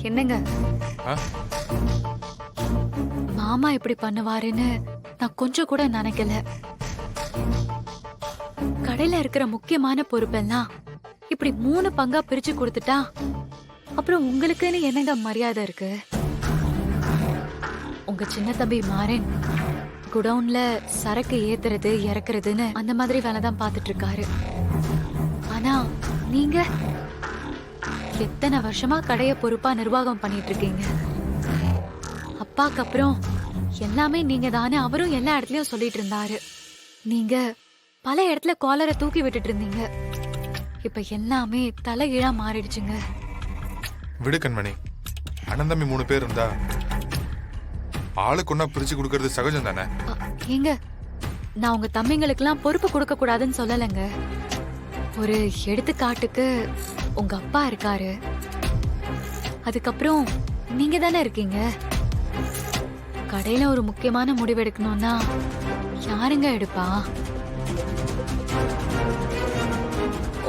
என்னங்க ஆ? மாமா இப்படி பண்ணுவாருன்னு நான் கொஞ்சம் கூட நினைக்கல. கடையில இருக்கிற முக்கியமான பொறுப்பெல்லாம் இப்படி 3 பங்கா பிரிச்சு கொடுத்துட்டா அப்புறம் உங்களுக்குன்னு என்னங்க மரியாதை இருக்கு? உங்க சின்ன தம்பி மாறன் குடவுன்ல சரக்கு ஏத்துறது இறக்குறதுன்னு அந்த மாதிரி வேலை தான் பார்த்துட்டு இருக்காரு. ஆனா நீங்க எத்தனை வருஷமா கடைய பொறுப்பா நிர்வாகம் பண்ணிட்டு இருக்கீங்க. அப்பாக்கு அப்புறம் எல்லாமே நீங்க தானே அவரும் எல்லா இடத்துலயும் சொல்லிட்டு இருந்தாரு. நீங்க பல இடத்துல காலரை தூக்கி விட்டுட்டு இருந்தீங்க. இப்ப எல்லாமே தலைகீழா மாறிடுச்சுங்க. விடு கண்மணி, அண்ணன் தம்பி 3 பேர் இருந்தா ஆளுக்கு ஒன்னா பிரிச்சு கொடுக்கறது சகஜம் தானே? ஏங்க, நான் உங்க தம்பிங்களுக்கெல்லாம் பொறுப்பு கொடுக்க கூடாதுன்னு சொல்லலைங்க. ஒரு எடுத்துக்காட்டுக்கு உங்க அப்பா இருக்காரு, அதுக்கப்புறம் நீங்க தானே இருக்கீங்க. கடையில ஒரு முக்கியமான முடிவு எடுக்கணும்னா யாருங்க எடுப்பா?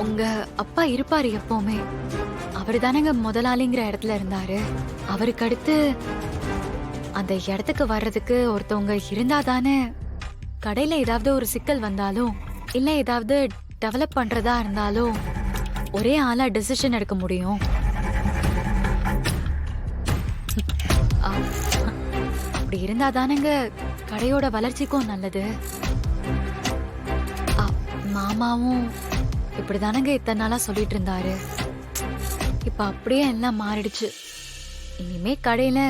உங்க அப்பா இருப்பாரு எப்பவுமே. அவரு தானங்க முதலாளிங்கிற இடத்துல இருந்தாரு. அவருக்கு அடுத்து அந்த இடத்துக்கு வர்றதுக்கு ஒருத்தவங்க இருந்தா தானே கடையில ஏதாவது ஒரு சிக்கல் வந்தாலும் இல்ல ஏதாவது டெவலப் பண்றதா இருந்தாலும் ஒரே ஆளா டிசிஷன் எடுக்க முடியும். அப்படி இருந்தா தானங்க கடையோட வளர்ச்சிக்கும் நல்லது. மாமாவும் இப்படிதானங்க இத்தனை நாளா சொல்லிட்டு இருந்தாரு. இப்ப அப்படியே எல்லாம் மாறிடுச்சு. இனிமே கடையில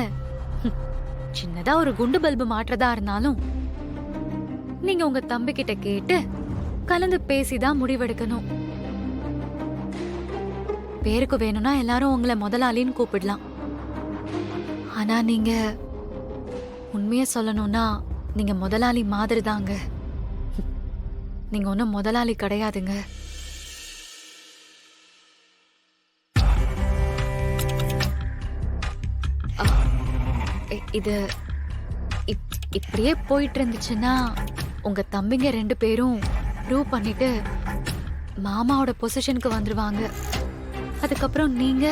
சின்னதா ஒரு குண்டு பல்பு மாற்றதா இருந்தாலும் நீங்க உங்க தம்பி கிட்ட கேட்டு கலந்து பேசிதான் முடிவெடுக்கணும். பேருக்கு வேணும்னா எல்லாரும் உங்களை முதலாளின்னு கூப்பிடலாம். ஆனா நீங்க உண்மைய சொல்லணும்னா நீங்க முதலாளி மாதிரி தாங்க. நீங்க ஒன்னும் முதலாளி கிடையாதுங்க. இது இப்படியே போயிட்டு இருந்துச்சுன்னா உங்க தம்பிங்க 2 பேரும் ப்ரூவ் பண்ணிட்டு மாமாவோட பொசிஷனுக்கு வந்துருவாங்க. அதுக்கப்புறம் நீங்க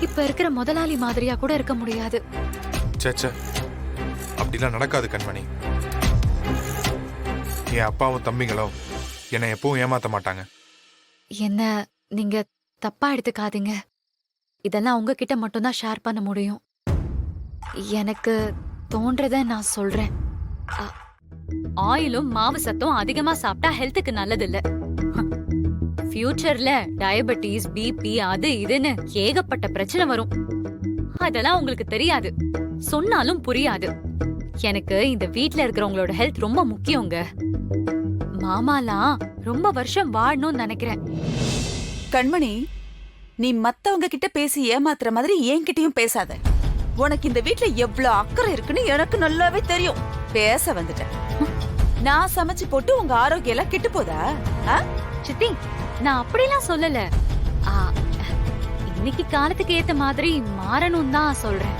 இப்ப இருக்கிற முதலாளி மாதிரியா கூட இருக்க முடியாது. சேச்சே, அப்படிலாம் நடக்காது கண்மணி. என் அப்பாவும் தம்பிங்களும் என்னை எப்பவும் ஏமாத்த மாட்டாங்க. என்ன நீங்க தப்பா எடுத்துக்காதீங்க. இதெல்லாம் உங்ககிட்ட மட்டும்தான் ஷேர் பண்ண முடியும். எனக்கு தோன்றத நான் சொல்றேன். ஆயிலும் மாவு சத்தும் அதிகமா சாப்பிட்டா ஹெல்த்துக்கு நல்லது இல்ல. ஃபியூச்சர்ல டயபெட்டிஸ், பிபி, அது இதுன்னு ஏகப்பட்ட பிரச்சனை வரும். அதெல்லாம் உங்களுக்கு தெரியாது, சொன்னாலும் புரியாது. எனக்கு இந்த வீட்ல இருக்கிறவங்களோட ஹெல்த் ரொம்ப முக்கியங்க. மாமாலாம் ரொம்ப வருஷம் வாழணும்னு நினைக்கிறேன். கண்மணி, நீ மத்தவங்க கிட்ட பேசி ஏமாத்துற மாதிரி என்கிட்டயும் பேசாத. உனக்கு இந்த வீட்ல எவ்வளவு அக்கறை இருக்குன்னு எனக்கு நல்லாவே தெரியும். பேச வந்துட்டேன். நான் சமைச்சு போட்டு உங்க ஆரோக்கியம் எல்லாம் கெட்டு போதா? சித்தி, நான் அப்படிலாம் சொல்லல. இன்னைக்கு காலத்துக்கு ஏத்த மாதிரி மாறணும் தான் சொல்றேன்.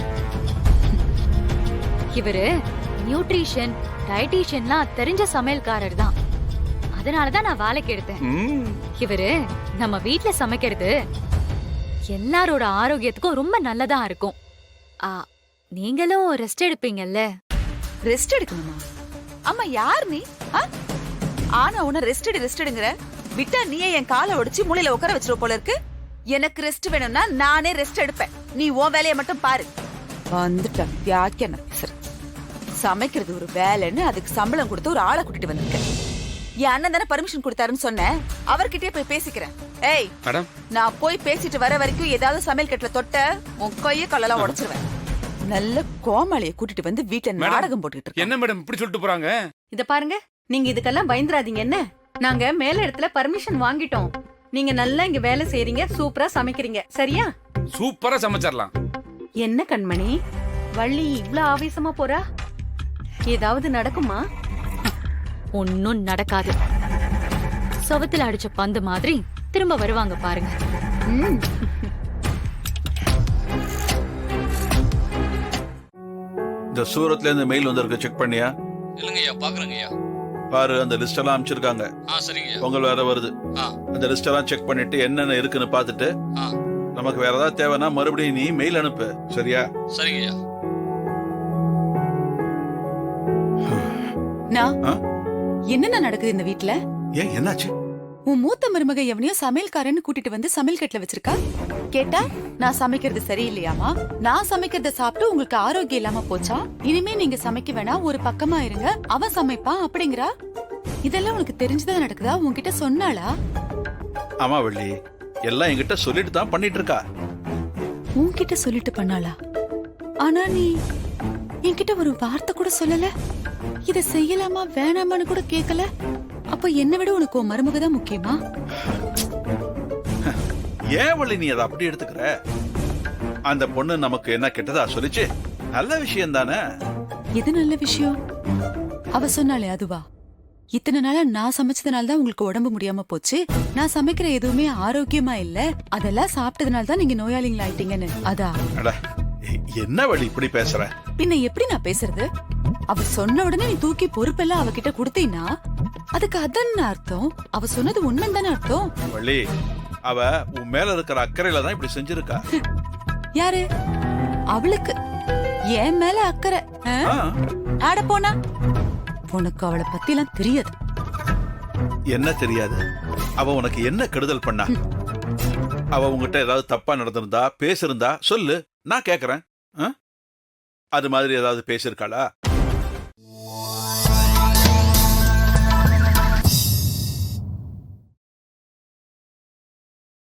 இவரு நியூட்ரிஷன், டயட்டீஷியன்லாம் தெரிஞ்ச சமையல்காரர் தான். அதனாலதான் நான் வேலைக்கு எடுத்தேன். இவரு நம்ம வீட்ல சமைக்கிறது எல்லாரோட ஆரோக்கியத்துக்கும் ரொம்ப நல்லதா இருக்கும். நீங்களும் ரெஸ்ட் எடுப்பீங்கல்ல? ரெஸ்ட் எடுக்கணுமா? அம்மா யார் நீ? ஆனா உன ரெஸ்ட் எடுங்கிற விட்டா நீயே என் காலை ஒடிச்சு மூளையில உட்கார வச்சிருவ போல இருக்கு. எனக்கு ரெஸ்ட் வேணும்னா நானே ரெஸ்ட் எடுப்பேன். நீ உன் வேலையை மட்டும் பாரு. வந்துட்டேன் வியாக்கியான பேசுற. சமைக்கிறது ஒரு வேலைன்னு அதுக்கு சம்பளம் கொடுத்து ஒரு ஆளை கூட்டிட்டு வந்திருக்கேன். என் அண்ணன் தானே பர்மிஷன் கொடுத்தாருன்னு சொன்னேன். அவர்கிட்டயே போய் பேசிக்கிறேன். ஏய் மேடம், நான் போய் பேசிட்டு வர வரைக்கும் ஏதாவது சமையல் கட்டுல தொட்ட உன் கைய காலெல்லாம் உடைச்சிருவேன். நல்ல கோமாளியை கூட்டிட்டு வந்து வீட்டுல நாடகம் போட்டுட்டு என்ன மேடம் இப்படி சொல்லிட்டு போறாங்க? இத பாருங்க, நீங்க இதுக்கெல்லாம் பயந்துராதீங்க. என்ன, நாங்க மேல இடத்துல பர்மிஷன் வாங்கிட்டோம். நீங்க நல்லா இங்க வேலை செய்றீங்க, சூப்பரா சமைக்கிறீங்க, சரியா? சூப்பரா சமைச்சிடலாம். என்ன கண்மணி, வள்ளி இவ்ளோ ஆவேசமா போறா? ஏதாவது நடக்குமா? ஒன்னும் நடக்காது. சுவத்துல அடிச்ச பந்து மாதிரி திரும்ப வருவாங்க பாருங்க. இந்த சூரத்ல இருந்து மெயில் வந்திருக்கு, செக் பண்ணியா? இல்லங்கய்யா, பாக்குறேங்கய்யா. பாரு, அந்த லிஸ்ட் எல்லாம் அனுப்பிச்சிருக்காங்க. சரிங்கய்யா. பொங்கல் வேற வருது. அந்த லிஸ்ட் எல்லாம் செக் பண்ணிட்டு என்னென்ன இருக்குன்னு பாத்துட்டு நமக்கு வேற ஏதாவது தேவைன்னா மறுபடியும் நீ மெயில் அனுப்பு, சரியா? சரிங்கய்யா. நான் ஆ? என்னென்ன நடக்குது இந்த வீட்ல? ஏன் என்னாச்சு? உன் மூத்த மருமக எவனையோ சமையல்காரன்னு கூட்டிட்டு வந்து சமையல் கட்டுல வச்சிருக்கா. கேட்டா நான் சமைக்கிறது சரியில்லையாமா, நான் சமைக்கிறத சாப்பிட்டு உங்களுக்கு ஆரோக்கியம் இல்லாம போச்சா, இனிமே நீங்க சமைக்க வேணாம், ஒரு பக்கமா இருங்க, அவன் சமைப்பான் அப்படிங்கிறா. இதெல்லாம் உனக்கு தெரிஞ்சுதான் நடக்குதா? உன்கிட்ட சொன்னாளா? ஆமா வள்ளி, எல்லாம் என்கிட்ட சொல்லிட்டு தான் பண்ணிட்டு இருக்கா. உன்கிட்ட சொல்லிட்டு பண்ணாளா? ஆனா நீ என்கிட்ட ஒரு வார்த்தை கூட சொல்லல, இத செய்யலாமா வேணாமான்னு கூட கேட்கல. அப்ப என்ன விட உனக்கு உன் மருமக தான் முக்கியமா? ஏன் வள்ளி நீ அதை அப்படி எடுத்துக்கிற? அந்த பொண்ணு நமக்கு என்ன கெட்டதா சொல்லிச்சு? நல்ல விஷயம் தானே. எது நல்ல விஷயம்? அவ சொன்னாலே அதுவா? இத்தனை நாளா நான் சமைச்சதுனால தான் உங்களுக்கு உடம்பு முடியாம போச்சு, நான் சமைக்கிற எதுவுமே ஆரோக்கியமா இல்ல, அதெல்லாம் சாப்பிட்டதுனால தான் நீங்க நோயாளிகள் ஆயிட்டீங்கன்னு. அதா? அட, என்ன வள்ளி இப்படி பேசுற? பின்ன எப்படி நான் பேசுறது? அவ சொன்ன உடனே நீ தூக்கி பொறுப்பெல்லாம் அவகிட்ட கொடுத்தீன்னா அதுக்கு அதான் அர்த்தம். அவ சொன்னது உண்மைன்னு தானே அர்த்தம். வள்ளி, அவ உன் மேல இருக்கிற அக்கறையில தான் இப்படி செஞ்சிருக்கா. யாரு? அவளுக்கு என் மேல அக்கறை? ஆ, ஆட போனா உனக்கு அவளை பத்தி எல்லாம் தெரியாது. என்ன தெரியாது? அவ உனக்கு என்ன கெடுதல் பண்ணா? அவ உங்ககிட்ட ஏதாவது தப்பா நடந்திருந்தா பேசிருந்தா சொல்லு, நான் கேக்குறேன். அது மாதிரி ஏதாவது பேசிருக்காளா?